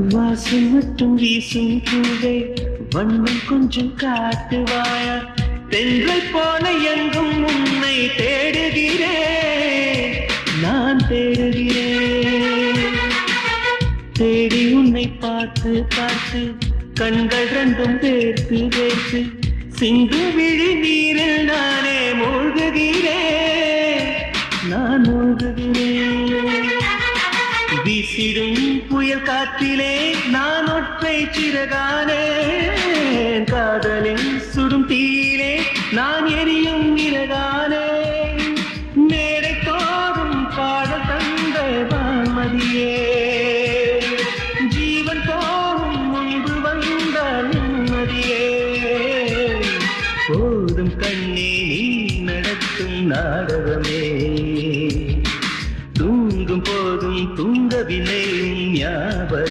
வாசம் மட்டும் வீசும் பூவே வண்ணம் கொஞ்சம் காட்டுவாயா தென்றல் போல எங்கும் உன்னை தேடுகிறேன் நான் தேடுகிறேன் தேடி உன்னை பார்த்து பார்த்து கண்கள் ரெண்டும் பேர்த்து பேர்த்து சிந்து விழி நீரில் நானே மூழ்குகிறேன் நான் மூழ்குகிறேன் வீசிடும் புயல் காற்றிலே நான் ஒற்றை சிறகானேன் காதலின் சுடும் தீயிலே நான் எரியும் இறகானே மேடை தோறும் பாட தந்த வான்மதியே ஜீவன் போகும் முன்பு வந்த நிம்மதியே போதும் கண்ணே நீ நடத்தும் நாடகம்